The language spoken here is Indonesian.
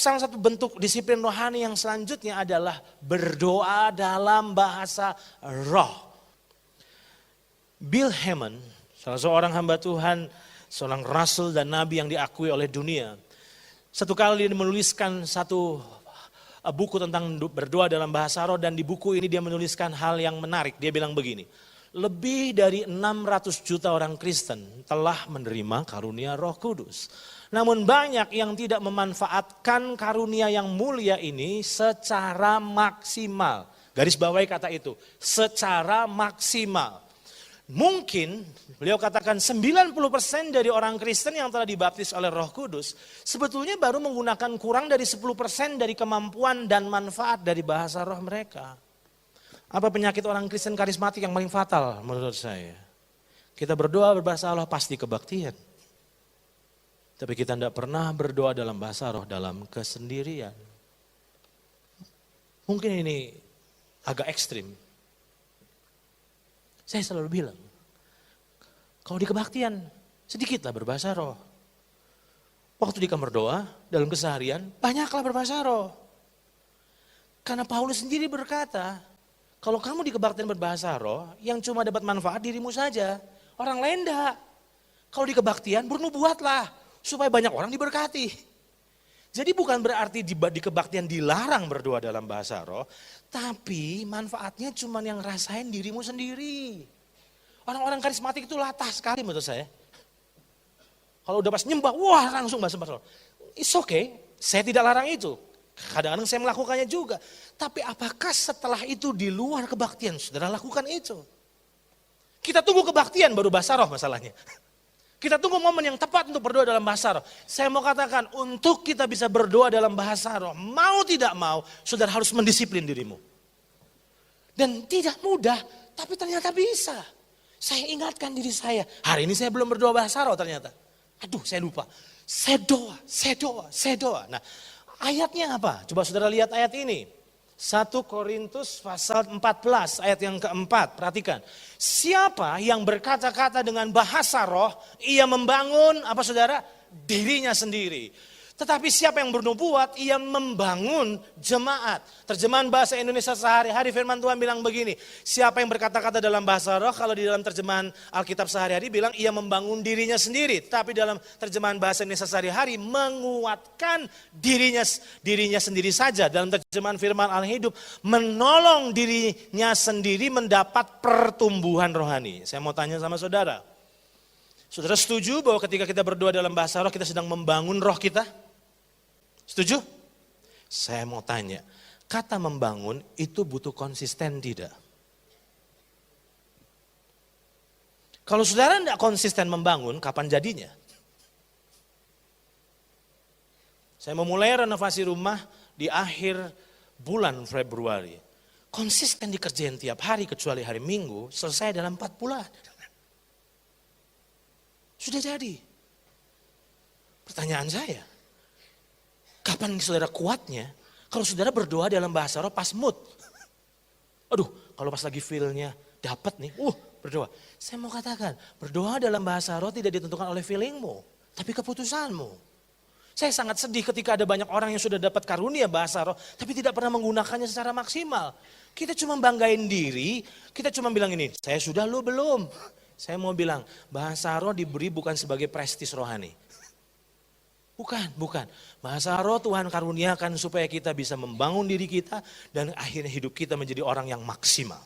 salah satu bentuk disiplin rohani yang selanjutnya adalah berdoa dalam bahasa roh. Bill Hamon, salah seorang hamba Tuhan, seorang rasul dan nabi yang diakui oleh dunia. Satu kali dia menuliskan satu buku tentang berdoa dalam bahasa roh, dan di buku ini dia menuliskan hal yang menarik. Dia bilang begini, lebih dari 600 juta orang Kristen telah menerima karunia Roh Kudus. Namun banyak yang tidak memanfaatkan karunia yang mulia ini secara maksimal. Garis bawahi kata itu, secara maksimal. Mungkin beliau katakan 90% dari orang Kristen yang telah dibaptis oleh Roh Kudus sebetulnya baru menggunakan kurang dari 10% dari kemampuan dan manfaat dari bahasa roh mereka. Apa penyakit orang Kristen karismatik yang paling fatal menurut saya? Kita berdoa berbahasa Allah pasti kebaktian. Tapi kita tidak pernah berdoa dalam bahasa roh dalam kesendirian. Mungkin ini agak ekstrim. Saya selalu bilang, kalau di kebaktian sedikitlah berbahasa roh. Waktu di kamar doa, dalam keseharian, banyaklah berbahasa roh. Karena Paulus sendiri berkata, kalau kamu di kebaktian berbahasa roh, yang cuma dapat manfaat dirimu saja. Orang lain enggak. Kalau di kebaktian bernubuatlah, supaya banyak orang diberkati. Jadi bukan berarti di kebaktian dilarang berdoa dalam bahasa roh, tapi manfaatnya cuma yang rasain dirimu sendiri. Orang-orang karismatik itu latah sekali menurut saya. Kalau udah pas nyembah, wah langsung bahasa roh. It's okay, saya tidak larang itu. Kadang-kadang saya melakukannya juga. Tapi apakah setelah itu di luar kebaktian, saudara lakukan itu? Kita tunggu kebaktian baru bahasa roh masalahnya. Kita tunggu momen yang tepat untuk berdoa dalam bahasa roh. Saya mau katakan, untuk kita bisa berdoa dalam bahasa roh, mau tidak mau, saudara harus mendisiplin dirimu. Dan tidak mudah, tapi ternyata bisa. Saya ingatkan diri saya, hari ini saya belum berdoa bahasa roh ternyata. Aduh, saya lupa. Saya doa. Nah, ayatnya apa? Coba saudara lihat ayat ini. 1 Korintus pasal 14 ayat yang keempat, perhatikan. Siapa yang berkata-kata dengan bahasa roh, ia membangun apa saudara? Dirinya sendiri. Tetapi siapa yang bernubuat, ia membangun jemaat. Terjemahan bahasa Indonesia sehari-hari firman Tuhan bilang begini. Siapa yang berkata-kata dalam bahasa roh, kalau di dalam terjemahan Alkitab sehari-hari bilang ia membangun dirinya sendiri. Tapi dalam terjemahan bahasa Indonesia sehari-hari menguatkan dirinya sendiri saja. Dalam terjemahan firman Al-Hidup menolong dirinya sendiri mendapat pertumbuhan rohani. Saya mau tanya sama saudara. Saudara setuju bahwa ketika kita berdoa dalam bahasa roh kita sedang membangun roh kita? Setuju? Saya mau tanya, kata membangun itu butuh konsisten tidak? Kalau saudara tidak konsisten membangun, kapan jadinya? Saya memulai renovasi rumah di akhir bulan Februari. Konsisten dikerjain tiap hari kecuali hari Minggu, selesai dalam 4 bulan. Sudah jadi. Pertanyaan saya, kapan saudara kuatnya? Kalau saudara berdoa dalam bahasa roh pas mood. Aduh, kalau pas lagi feel-nya dapat nih, berdoa. Saya mau katakan, berdoa dalam bahasa roh tidak ditentukan oleh feelingmu, tapi keputusanmu. Saya sangat sedih ketika ada banyak orang yang sudah dapat karunia bahasa roh, tapi tidak pernah menggunakannya secara maksimal. Kita cuma banggain diri, kita cuma bilang ini, saya sudah, lu belum. Saya mau bilang, bahasa roh diberi bukan sebagai prestis rohani. Bukan. Bahasa roh Tuhan karuniakan supaya kita bisa membangun diri kita dan akhirnya hidup kita menjadi orang yang maksimal.